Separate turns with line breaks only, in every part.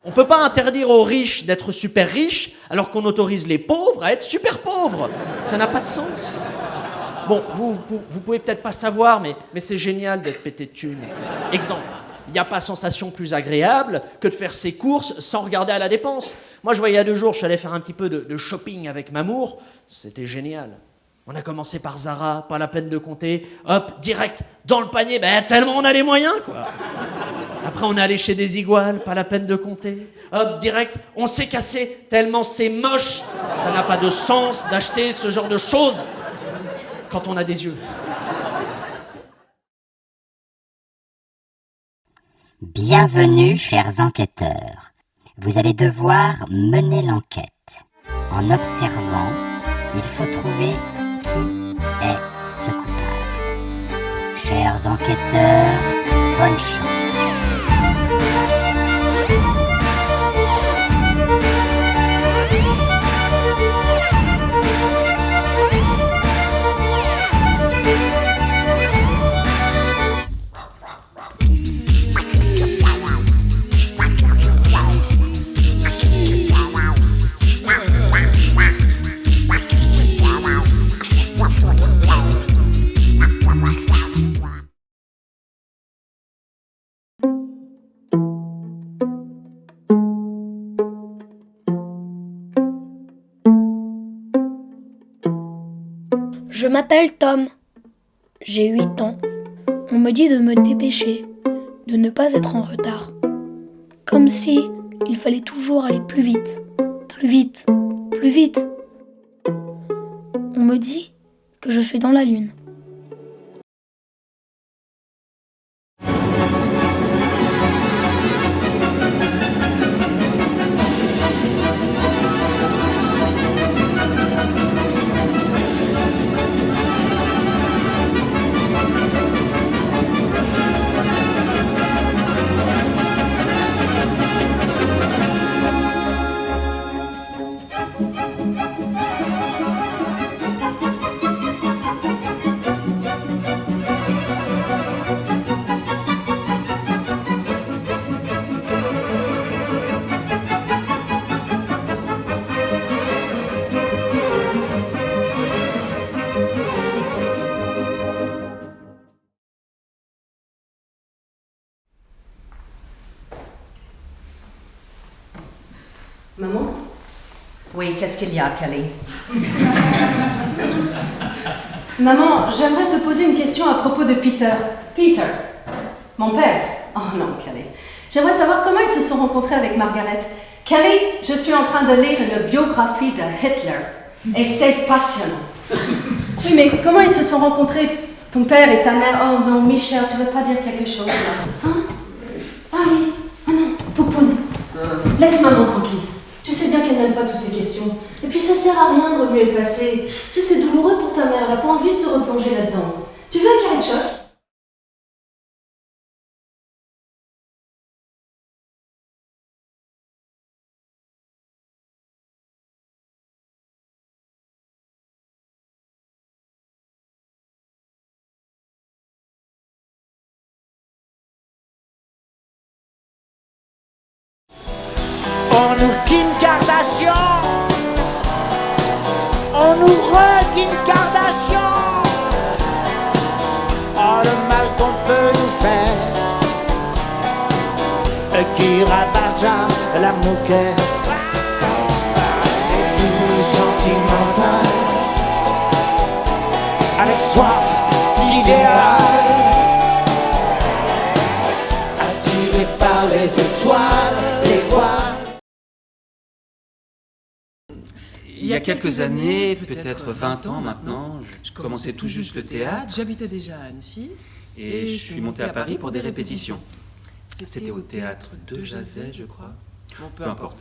On peut pas interdire aux riches d'être super riches alors qu'on autorise les pauvres à être super pauvres. Ça n'a pas de sens. Bon, vous pouvez peut-être pas savoir, mais c'est génial d'être pété de thunes. Exemple, il n'y a pas sensation plus agréable que de faire ses courses sans regarder à la dépense. Moi, je voyais il y a 2 jours, je suis allé faire un petit peu de shopping avec Mamour. C'était génial. On a commencé par Zara, pas la peine de compter. Hop, direct, dans le panier, tellement on a les moyens, quoi. Après, on est allé chez des iguales, pas la peine de compter. Hop, direct, on s'est cassé, tellement c'est moche. Ça n'a pas de sens d'acheter ce genre de choses quand on a des yeux.
Bienvenue, chers enquêteurs. Vous allez devoir mener l'enquête. En observant, il faut trouver qui est ce coupable. Chers enquêteurs, bonne chance.
Je m'appelle Tom. J'ai 8 ans. On me dit de me dépêcher, de ne pas être en retard. Comme si il fallait toujours aller plus vite, plus vite, plus vite. On me dit que je suis dans la lune.
Maman?
Oui, qu'est-ce qu'il y a, Kelly?
Maman, j'aimerais te poser une question à propos de Peter. Peter, mon père. Oh non, Kelly. J'aimerais savoir comment ils se sont rencontrés avec Margaret. Kelly, je suis en train de lire une biographie de Hitler. Et c'est passionnant. Oui, mais comment ils se sont rencontrés, ton père et ta mère? Oh non, Michel, tu veux pas dire quelque chose là? Hein? Ah oui. Ah non, Poupoune. Laisse maman tranquille. Tu sais bien qu'elle n'aime pas toutes ces questions. Et puis ça sert à rien de remuer le passé. Tu sais, c'est douloureux pour ta mère, elle n'a pas envie de se replonger là-dedans. Tu veux un carré de choc?
On nous Kim Kardashian, on nous Kim Kardashian. Oh le mal qu'on peut nous faire, qui ravagea la moquette. Des fous sentimentales, avec soif d'idéal, attirés par les étoiles, les voiles.
Il y a quelques années, peut-être 20 ans maintenant, je commençais tout juste le théâtre.
J'habitais déjà à Annecy.
Et je suis monté à Paris pour des répétitions. C'était au théâtre de Jazet, je crois.
Bon,
Peu importe.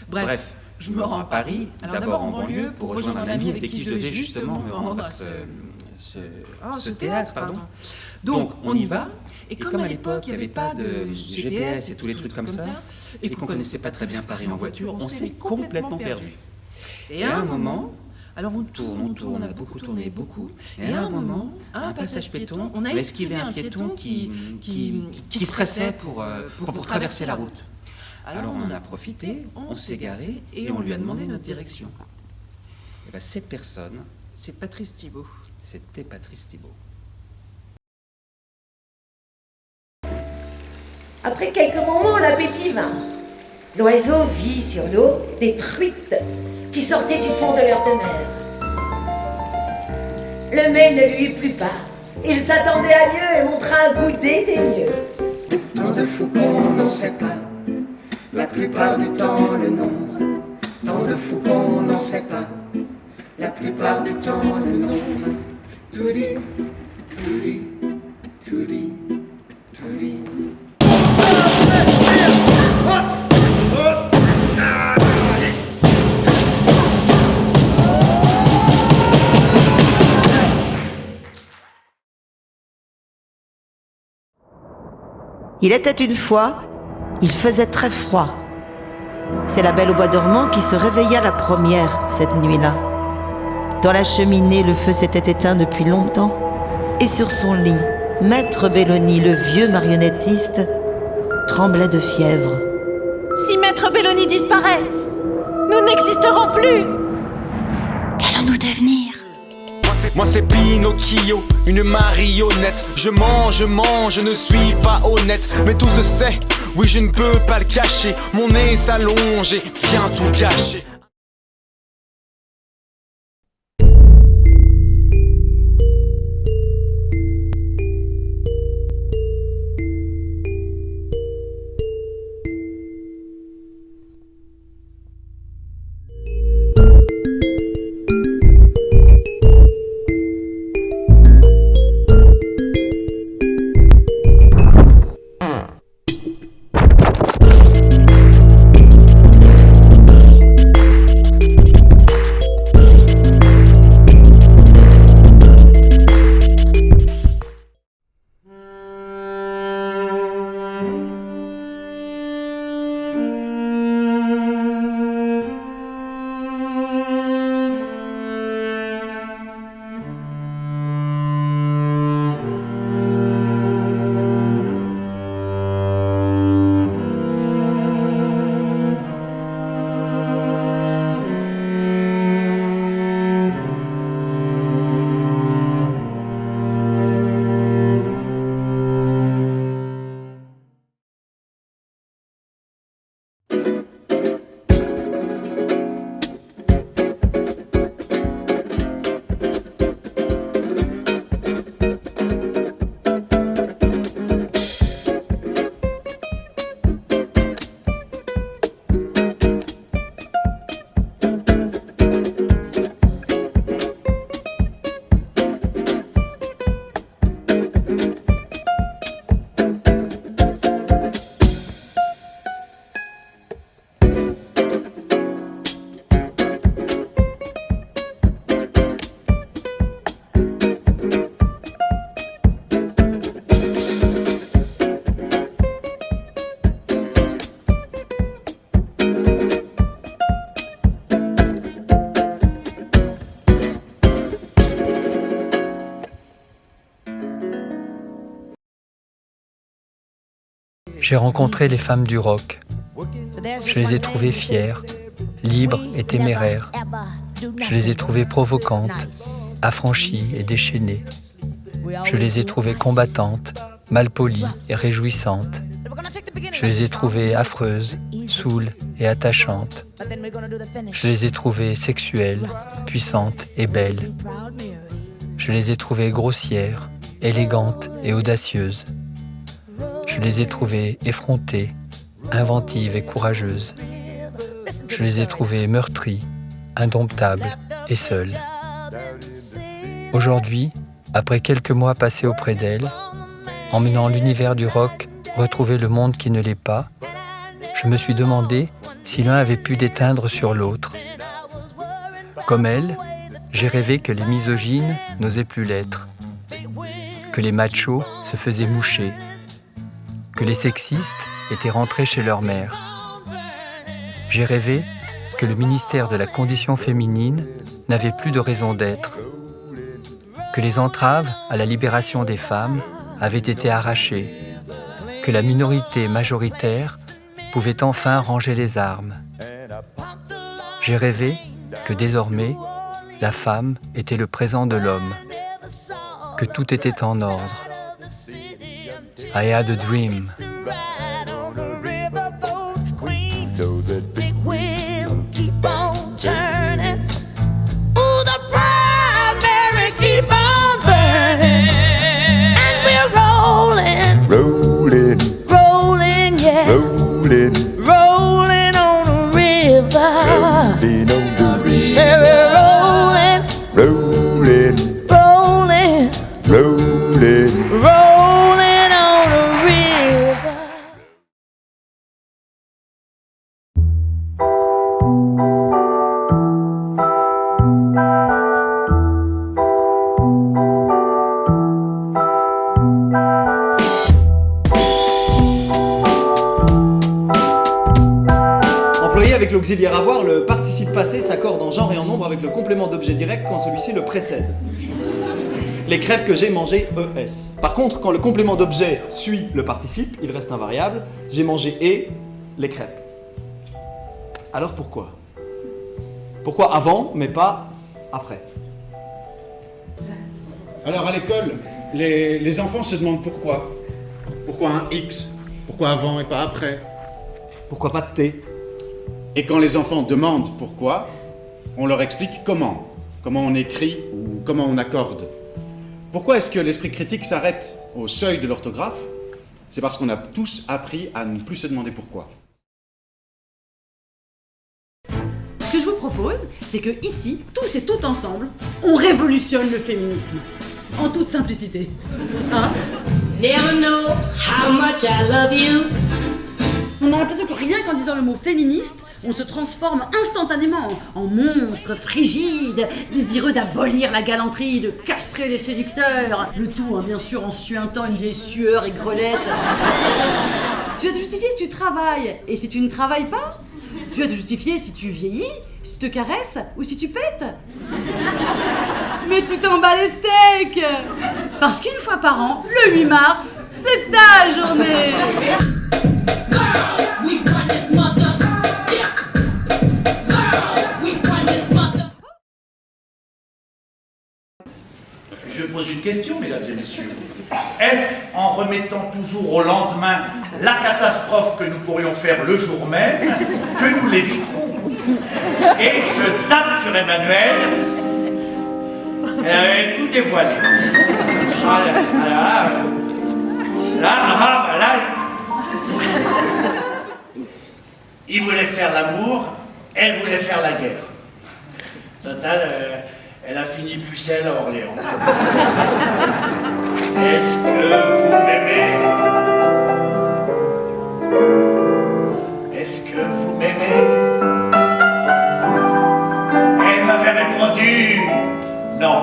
Bref,
je me rends à Paris, d'abord en banlieue, pour rejoindre un ami avec qui je devais justement me rendre à ce théâtre. Donc on y va, et comme à l'époque il n'y avait pas de GPS et tous les trucs comme ça, et qu'on ne connaissait pas très bien Paris en voiture, on s'est complètement perdu. Et à un moment, alors on tourne, on a beaucoup tourné, beaucoup. Et à un moment, à un passage piéton, on a esquivé un piéton qui se pressait pour traverser la route. Alors on en a profité, on s'est garé et on lui a demandé notre direction. Et bien cette personne,
C'est Patrice Thibault.
c'était Patrice Thibault.
Après quelques moments, l'appétit vint. L'oiseau vit sur l'eau des truites qui sortaient du fond de leur demeure. Le mets ne lui plut pas. Il s'attendait à mieux et montra un goûter des mieux.
Tant de fous qu'on n'en sait pas, la plupart du temps le nombre. Tant de fous qu'on n'en sait pas, la plupart du temps le nombre. Tout dit, tout dit, tout dit, tout dit.
Il était une fois, il faisait très froid. C'est la Belle au bois dormant qui se réveilla la première cette nuit-là. Dans la cheminée, le feu s'était éteint depuis longtemps. Et sur son lit, Maître Belloni, le vieux marionnettiste, tremblait de fièvre.
Si Maître Belloni disparaît, nous n'existerons plus.
Qu'allons-nous devenir?
Moi c'est Pinocchio, une marionnette. Je mens, je ne suis pas honnête. Mais tout se sait, oui je ne peux pas le cacher. Mon nez s'allonge et vient tout gâcher.
J'ai rencontré les femmes du rock. Je les ai trouvées fières, libres et téméraires. Je les ai trouvées provocantes, affranchies et déchaînées. Je les ai trouvées combattantes, malpolies et réjouissantes. Je les ai trouvées affreuses, saoules et attachantes. Je les ai trouvées sexuelles, puissantes et belles. Je les ai trouvées grossières, élégantes et audacieuses. Je les ai trouvées effrontées, inventives et courageuses. Je les ai trouvées meurtries, indomptables et seules. Aujourd'hui, après quelques mois passés auprès d'elles, emmenant l'univers du rock retrouver le monde qui ne l'est pas, je me suis demandé si l'un avait pu déteindre sur l'autre. Comme elle, j'ai rêvé que les misogynes n'osaient plus l'être, que les machos se faisaient moucher, que les sexistes étaient rentrés chez leur mère. J'ai rêvé que le ministère de la condition féminine n'avait plus de raison d'être, que les entraves à la libération des femmes avaient été arrachées, que la minorité majoritaire pouvait enfin ranger les armes. J'ai rêvé que désormais, la femme était le présent de l'homme, que tout était en ordre. I had a dream.
Rolling on the river. Say we're rolling, rolling, rolling on the river.
Avec l'auxiliaire avoir, le participe passé s'accorde en genre et en nombre avec le complément d'objet direct quand celui-ci le précède. Les crêpes que j'ai mangées, ES. Par contre, quand le complément d'objet suit le participe, il reste invariable. J'ai mangé les crêpes. Alors pourquoi ? Pourquoi avant, mais pas après ?
Alors à l'école, les enfants se demandent pourquoi. Pourquoi un X ? Pourquoi avant et pas après ?
Pourquoi pas de T ?
Et quand les enfants demandent pourquoi, on leur explique comment on écrit ou comment on accorde. Pourquoi est-ce que l'esprit critique s'arrête au seuil de l'orthographe ? C'est parce qu'on a tous appris à ne plus se demander pourquoi.
Ce que je vous propose, c'est que ici, tous et toutes ensemble, on révolutionne le féminisme. En toute simplicité. Hein ?
Never know how much I love you.
On a l'impression que rien qu'en disant le mot féministe, on se transforme instantanément en monstre frigide, désireux d'abolir la galanterie, de castrer les séducteurs. Le tout, hein, bien sûr, en suintant une vieille sueur et grelette. Tu vas te justifier si tu travailles, et si tu ne travailles pas. Tu vas te justifier si tu vieillis, si tu te caresses ou si tu pètes. Mais tu t'en bats les steaks. Parce qu'une fois par an, le 8 mars, c'est ta journée.
Je pose une question, mesdames et messieurs. Est-ce en remettant toujours au lendemain la catastrophe que nous pourrions faire le jour même que nous l'éviterons? Et je zappe sur Emmanuel. Elle avait tout dévoilé. Là, il voulait faire l'amour, elle voulait faire la guerre. Total, elle a fini pucelle à Orléans. Est-ce que vous m'aimez? Est-ce que vous m'aimez? Elle m'avait répondu non.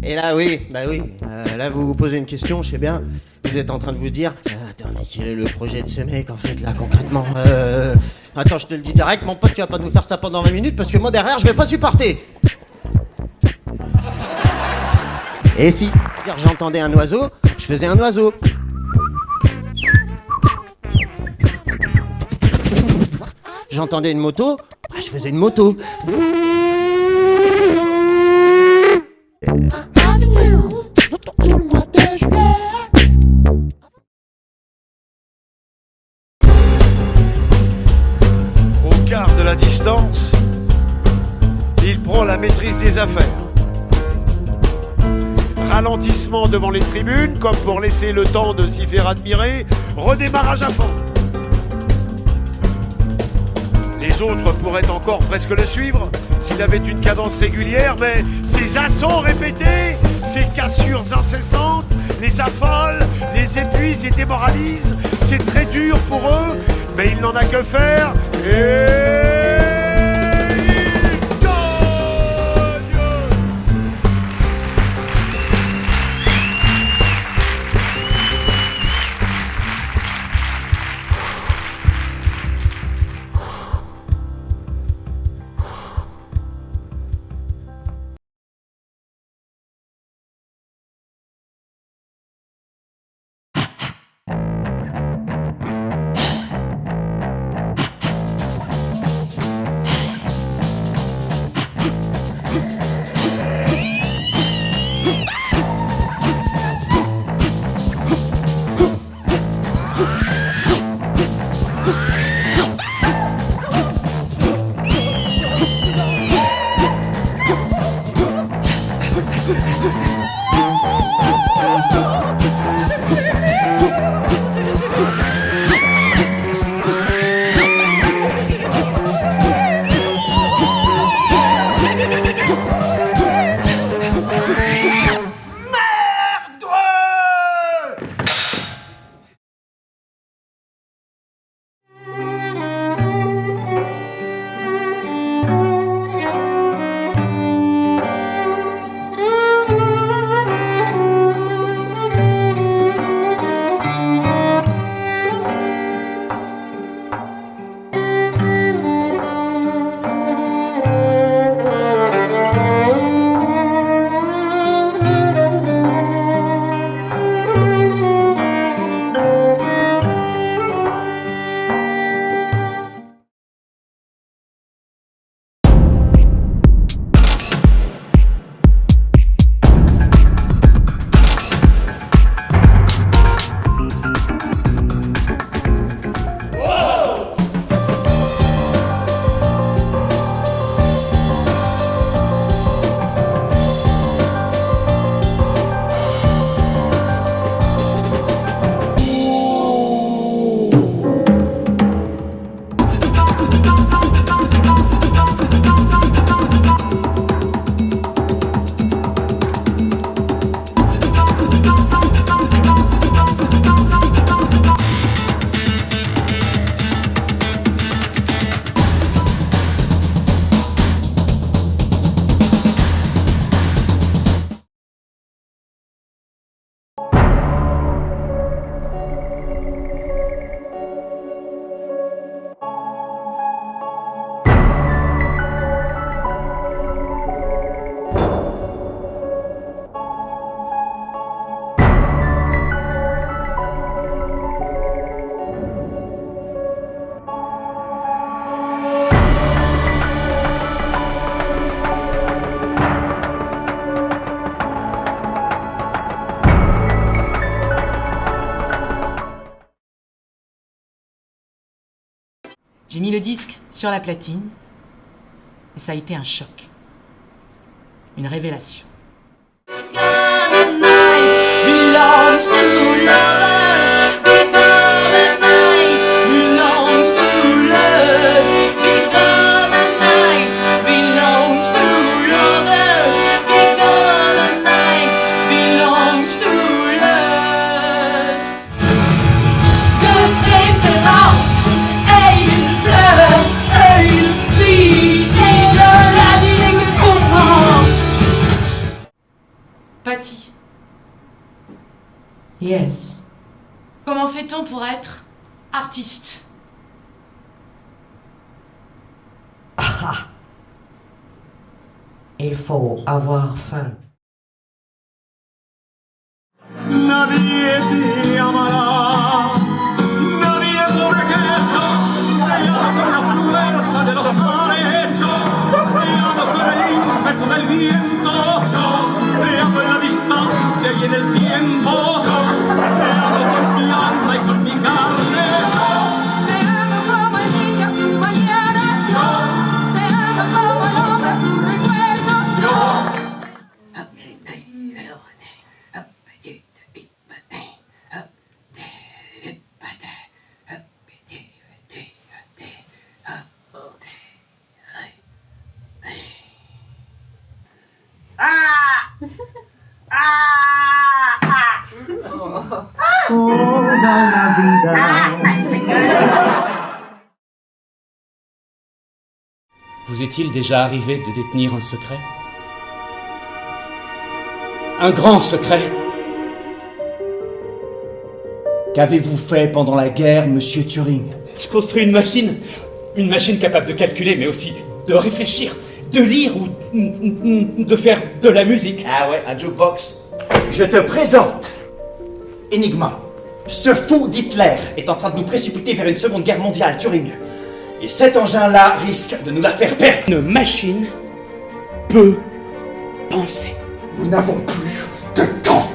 Et là, oui, là vous vous posez une question, je sais bien. Vous êtes en train de vous dire, attends, mais quel est le projet de ce mec en fait là concrètement Attends, je te le dis direct, mon pote, tu vas pas nous faire ça pendant 20 minutes parce que moi derrière, je vais pas supporter. Et si, dire j'entendais un oiseau, je faisais un oiseau. J'entendais une moto, je faisais une moto.
Au quart de la distance, il prend la maîtrise des affaires. ralentissement devant les tribunes, comme pour laisser le temps de s'y faire admirer, redémarrage à fond. Les autres pourraient encore presque le suivre s'il avait une cadence régulière, mais ces assauts répétés, ces cassures incessantes, les affolent, les épuisent et démoralisent. C'est très dur pour eux, mais il n'en a que faire et...
J'ai mis le disque sur la platine et ça a été un choc, une révélation.
Patty,
Yes.
comment fait-on pour être artiste?
Ah. Il faut avoir faim.
Nadie te amará, nadie porque yo te amo con la fuerza de los mares, yo te amo con el ímpetu del viento, yo te amo en la distancia y en el tiempo, yo te amo con mi alma y con mi carne, te amo como el niño a su mañana, yo te amo como el hombre a su recuerdo, yo
Vous est-il déjà arrivé de détenir un secret? Un grand secret?
Qu'avez-vous fait pendant la guerre, monsieur Turing?
Je construis une machine capable de calculer, mais aussi de réfléchir, de lire ou de faire de la musique.
Ah ouais, un jukebox. Je te présente Enigma. Ce fou d'Hitler est en train de nous précipiter vers une seconde guerre mondiale, Turing. Et cet engin-là risque de nous la faire perdre.
Une machine peut penser.
Nous n'avons plus de temps.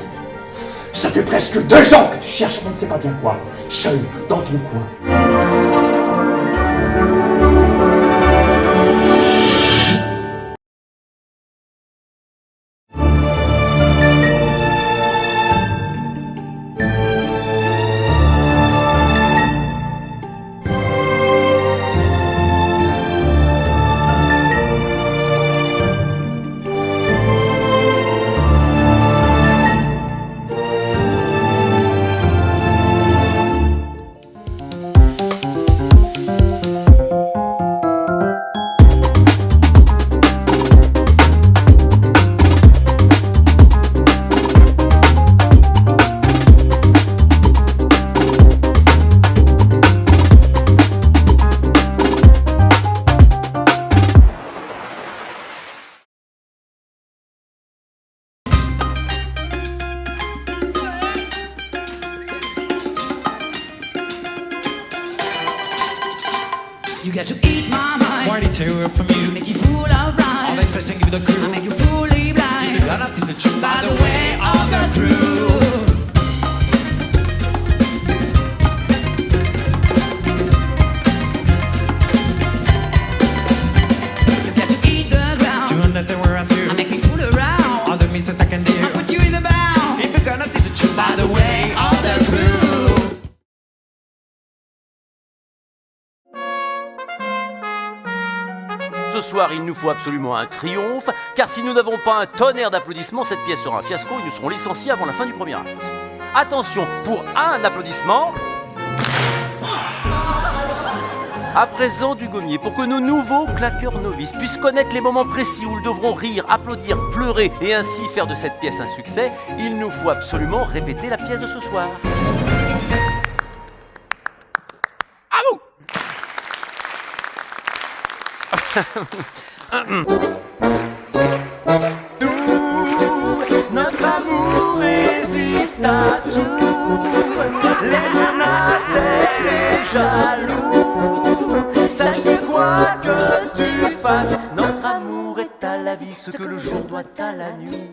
Ça fait presque 2 ans que tu cherches on ne sait pas bien quoi, seul dans ton coin.
You got to eat my mind. 42 from you. Make you fool of blind. All the twisting, give you the crew. I make you fully blind. You gotta tell the truth. By the way of the truth. You got to eat the ground. Doing nothing where I'm through. I make you fool around. All the mistakes I can do. I put you in the bound. If you're gonna tell the truth. By the way of the truth.
Ce soir, il nous faut absolument un triomphe, car si nous n'avons pas un tonnerre d'applaudissements, cette pièce sera un fiasco et nous serons licenciés avant la fin du premier acte. Attention, pour un applaudissement. À présent, du gommier, pour que nos nouveaux claqueurs novices puissent connaître les moments précis où ils devront rire, applaudir, pleurer et ainsi faire de cette pièce un succès, il nous faut absolument répéter la pièce de ce soir. À vous!
Notre amour résiste à tout, les menaces et les jaloux. Sache que quoi que tu fasses, notre amour est à la vie ce que le jour doit à la nuit.